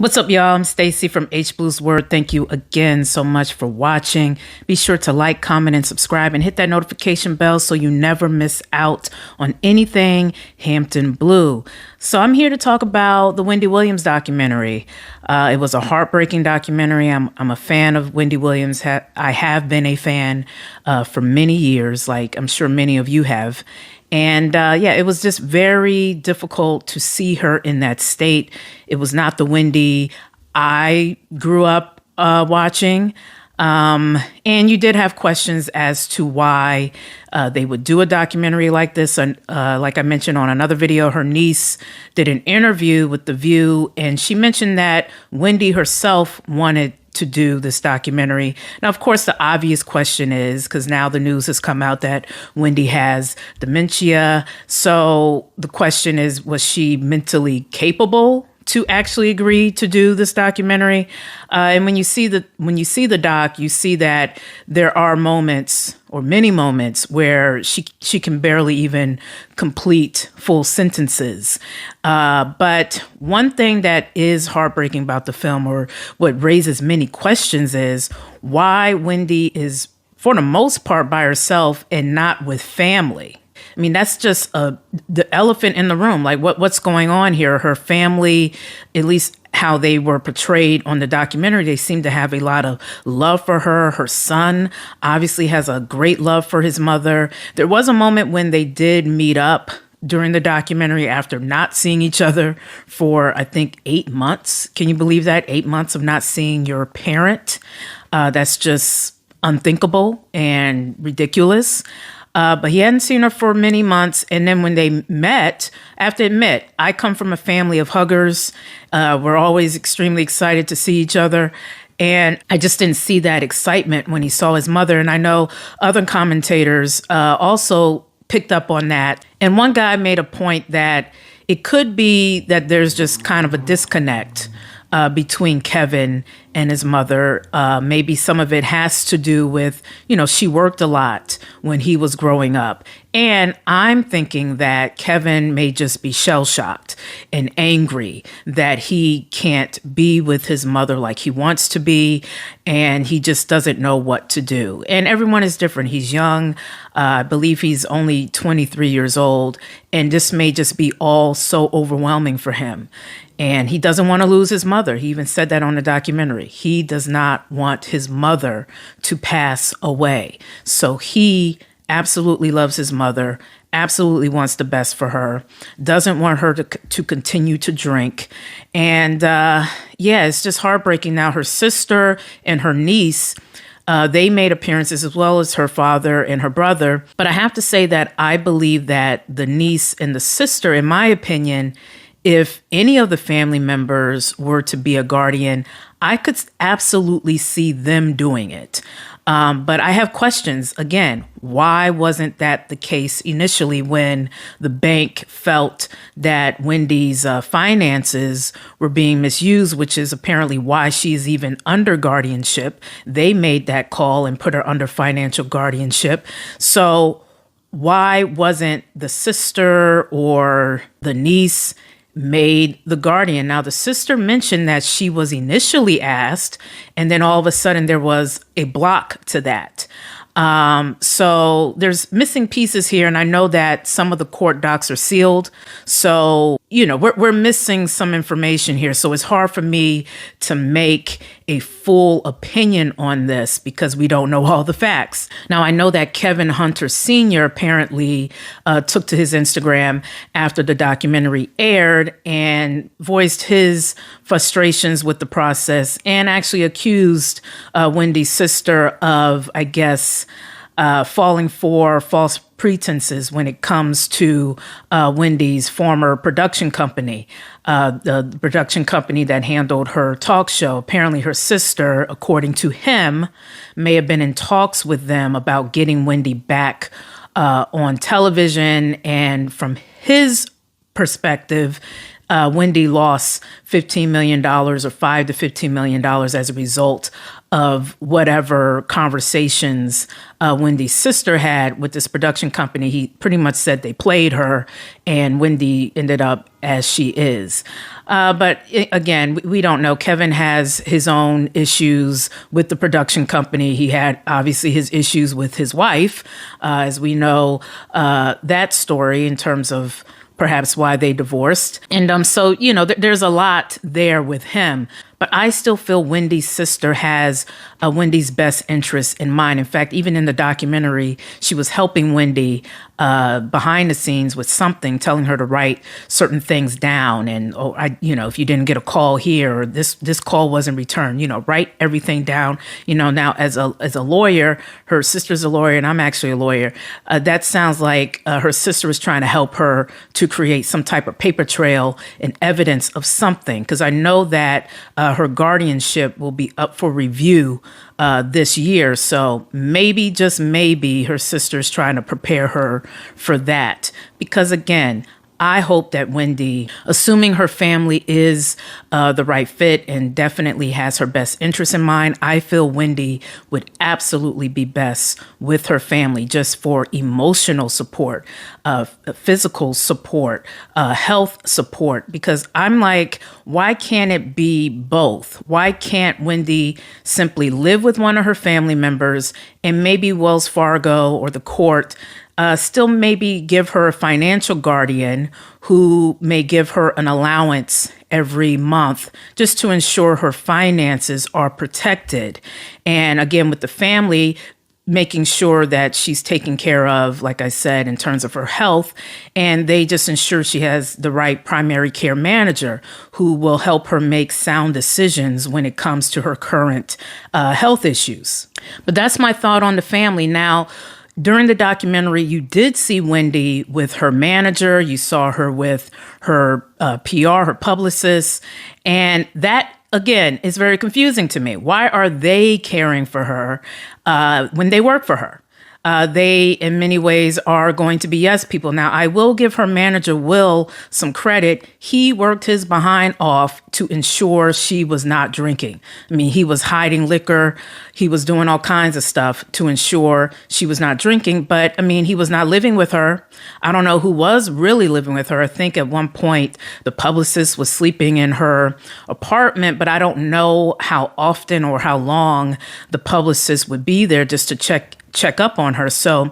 What's up, y'all? I'm Stacey from H Blues Word. Thank you again so much for watching. Be sure to like, comment, and subscribe, and hit that notification bell so you never miss out on anything Hampton Blue. So I'm here to talk about the Wendy Williams documentary. It was a heartbreaking documentary. I'm a fan of Wendy Williams. I have been a fan for many years, like I'm sure many of you have. And yeah, it was just very difficult to see her in that state. It was not the Wendy I grew up watching. And you did have questions as to why they would do a documentary like this. And like I mentioned on another video, her niece did an interview with The View, and she mentioned that Wendy herself wanted to do this documentary. Now, of course, the obvious question is, because now the news has come out that Wendy has dementia. So the question is, was she mentally capable to actually agree to do this documentary? And when you see the doc, you see that there are moments, or many moments, where she can barely even complete full sentences. But one thing that is heartbreaking about the film, or what raises many questions, is why Wendy is, for the most part, by herself and not with family. I mean, that's just the elephant in the room. Like, what's going on here? Her family, at least how they were portrayed on the documentary, they seem to have a lot of love for her. Her son obviously has a great love for his mother. There was a moment when they did meet up during the documentary after not seeing each other for, I think, 8 months. Can you believe that? 8 months of not seeing your parent. That's just unthinkable and ridiculous. But he hadn't seen her for many months. And then when they met, I have to admit, I come from a family of huggers. We're always extremely excited to see each other. And I just didn't see that excitement when he saw his mother. And I know other commentators also picked up on that. And one guy made a point that it could be that there's just kind of a disconnect between Kevin and his mother. Maybe some of it has to do with, she worked a lot when he was growing up. And I'm thinking that Kevin may just be shell-shocked and angry that he can't be with his mother like he wants to be, and he just doesn't know what to do. And everyone is different. He's young. I believe he's only 23 years old, and this may just be all so overwhelming for him. And he doesn't want to lose his mother. He even said that on the documentary. He does not want his mother to pass away. So he absolutely loves his mother, absolutely wants the best for her, doesn't want her to continue to drink. And yeah, it's just heartbreaking. Now, her sister and her niece, they made appearances, as well as her father and her brother. But I have to say that I believe that the niece and the sister, in my opinion, if any of the family members were to be a guardian, I could absolutely see them doing it. But I have questions. Again, why wasn't that the case initially when the bank felt that Wendy's finances were being misused, which is apparently why she's even under guardianship? They made that call and put her under financial guardianship. So why wasn't the sister or the niece made the guardian? Now, the sister mentioned that she was initially asked, and then all of a sudden there was a block to that. So there's missing pieces here, and I know that some of the court docs are sealed. So, we're missing some information here. So it's hard for me to make a full opinion on this because we don't know all the facts. Now, I know that Kevin Hunter Sr. apparently took to his Instagram after the documentary aired and voiced his frustrations with the process, and actually accused Wendy's sister of, I guess, falling for false pretenses when it comes to Wendy's former production company, the production company that handled her talk show. Apparently her sister, according to him, may have been in talks with them about getting Wendy back on television. And from his perspective, Wendy lost $15 million or $5 to $15 million as a result of whatever conversations Wendy's sister had with this production company. He pretty much said they played her, and Wendy ended up as she is. But again, we don't know. Kevin has his own issues with the production company. He had obviously his issues with his wife, as we know that story in terms of perhaps why they divorced. And so, there's a lot there with him. But I still feel Wendy's sister has Wendy's best interest in mind. In fact, even in the documentary, she was helping Wendy behind the scenes with something, telling her to write certain things down. And, if you didn't get a call here, or this call wasn't returned, write everything down. Now as a lawyer, her sister's a lawyer and I'm actually a lawyer. That sounds like her sister was trying to help her to create some type of paper trail and evidence of something. Because I know that her guardianship will be up for review this year. So maybe, just maybe, her sister's trying to prepare her for that. Because again, I hope that Wendy, assuming her family is the right fit and definitely has her best interest in mind, I feel Wendy would absolutely be best with her family just for emotional support, physical support, health support. Because I'm like, why can't it be both? Why can't Wendy simply live with one of her family members and maybe Wells Fargo or the court still maybe give her a financial guardian who may give her an allowance every month just to ensure her finances are protected. And again, with the family, making sure that she's taken care of, like I said, in terms of her health, and they just ensure she has the right primary care manager who will help her make sound decisions when it comes to her current health issues. But that's my thought on the family. Now, during the documentary, you did see Wendy with her manager. You saw her with her PR, her publicist. And that, again, is very confusing to me. Why are they caring for her when they work for her? They, in many ways, are going to be yes people. Now, I will give her manager, Will, some credit. He worked his behind off to ensure she was not drinking. I mean, he was hiding liquor. He was doing all kinds of stuff to ensure she was not drinking. But, I mean, he was not living with her. I don't know who was really living with her. I think at one point the publicist was sleeping in her apartment, but I don't know how often or how long the publicist would be there just to check up on her. So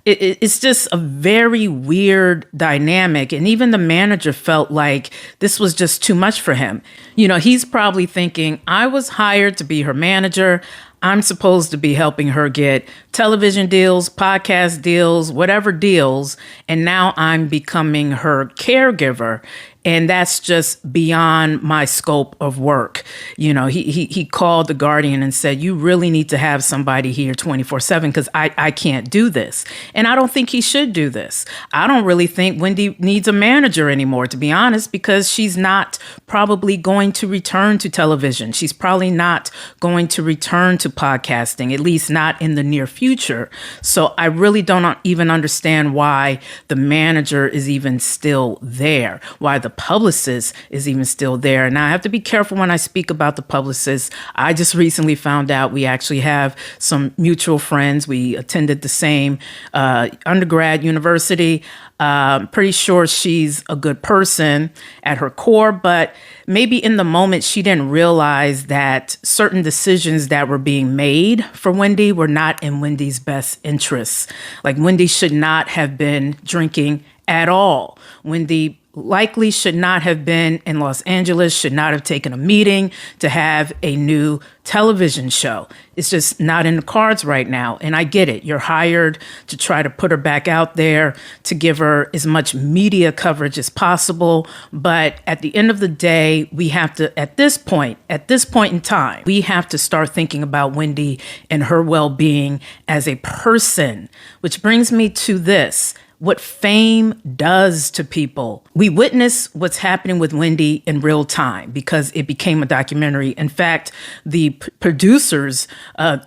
it's just a very weird dynamic. And even the manager felt like this was just too much for him. He's probably thinking, I was hired to be her manager. I'm supposed to be helping her get television deals, podcast deals, whatever deals. And now I'm becoming her caregiver. And that's just beyond my scope of work. He called the Guardian and said, you really need to have somebody here 24/7 because I can't do this. And I don't think he should do this. I don't really think Wendy needs a manager anymore, to be honest, because she's not probably going to return to television. She's probably not going to return to podcasting, at least not in the near future. So I really don't even understand why the manager is even still there, why the publicist is even still there. And I have to be careful when I speak about the publicist. I just recently found out we actually have some mutual friends. We attended the same undergrad university. Pretty sure she's a good person at her core, but maybe in the moment she didn't realize that certain decisions that were being made for Wendy were not in Wendy's best interests. Like Wendy should not have been drinking at all. Wendy likely should not have been in Los Angeles, should not have taken a meeting to have a new television show. It's just not in the cards right now. And I get it. You're hired to try to put her back out there, to give her as much media coverage as possible. But at the end of the day, we have to, at this point in time, we have to start thinking about Wendy and her well-being as a person, which brings me to this. What fame does to people. We witness what's happening with Wendy in real time because it became a documentary. In fact, the producers,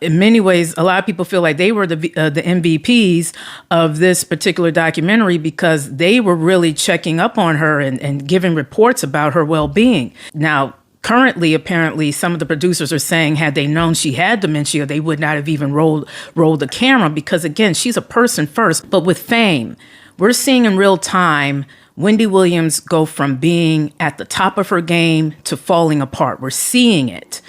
in many ways, a lot of people feel like they were the MVPs of this particular documentary because they were really checking up on her and giving reports about her well-being. Now, Currently, apparently, some of the producers are saying had they known she had dementia, they would not have even rolled the camera because, again, she's a person first. But with fame, we're seeing in real time Wendy Williams go from being at the top of her game to falling apart. We're seeing it.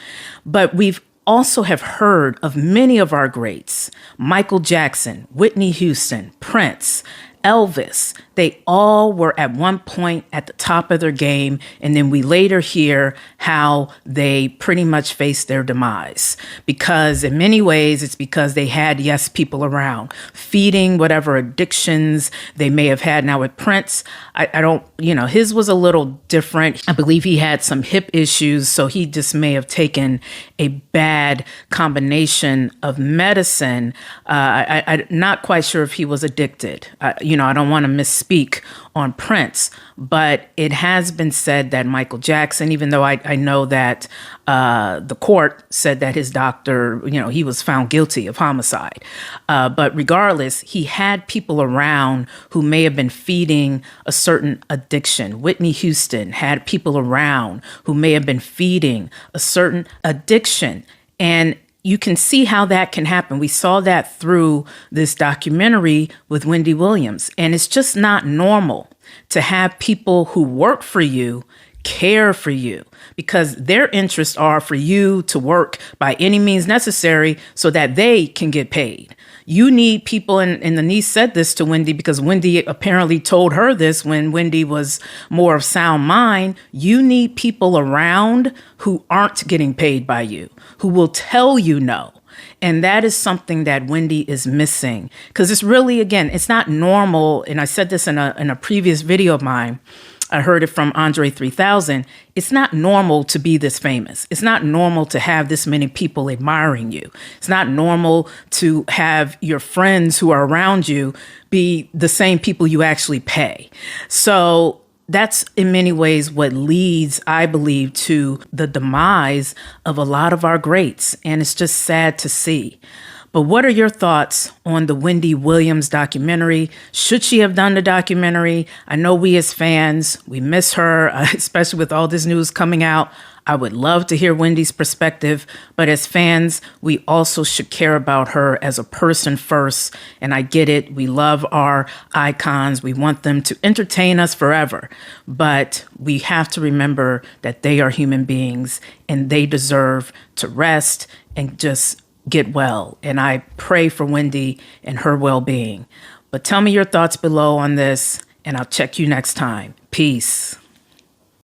But we've also have heard of many of our greats: Michael Jackson, Whitney Houston, Prince, Elvis. They all were at one point at the top of their game. And then we later hear how they pretty much faced their demise, because in many ways, it's because they had, yes, people around feeding whatever addictions they may have had. Now with Prince, I don't, his was a little different. I believe he had some hip issues. So he just may have taken a bad combination of medicine. I'm not quite sure if he was addicted. I don't want to misspeak on Prince, but it has been said that Michael Jackson, even though I know that the court said that his doctor, he was found guilty of homicide. But regardless, he had people around who may have been feeding a certain addiction. Whitney Houston had people around who may have been feeding a certain addiction. And you can see how that can happen. We saw that through this documentary with Wendy Williams. And it's just not normal to have people who work for you care for you, because their interests are for you to work by any means necessary so that they can get paid. You need people, and the niece said this to Wendy because Wendy apparently told her this when Wendy was more of sound mind. You need people around who aren't getting paid by you, who will tell you no. And that is something that Wendy is missing, because it's really, again, it's not normal. And I said this in a previous video of mine. I heard it from Andre 3000. It's not normal to be this famous. It's not normal to have this many people admiring you. It's not normal to have your friends who are around you be the same people you actually pay. So that's in many ways what leads, I believe, to the demise of a lot of our greats. And it's just sad to see. But what are your thoughts on the Wendy Williams documentary? Should she have done the documentary? I know we as fans, we miss her, especially with all this news coming out. I would love to hear Wendy's perspective, but as fans, we also should care about her as a person first. And I get it. We love our icons. We want them to entertain us forever. But we have to remember that they are human beings and they deserve to rest and just get well. And I pray for Wendy and her well-being. But tell me your thoughts below on this, and I'll check you next time. Peace.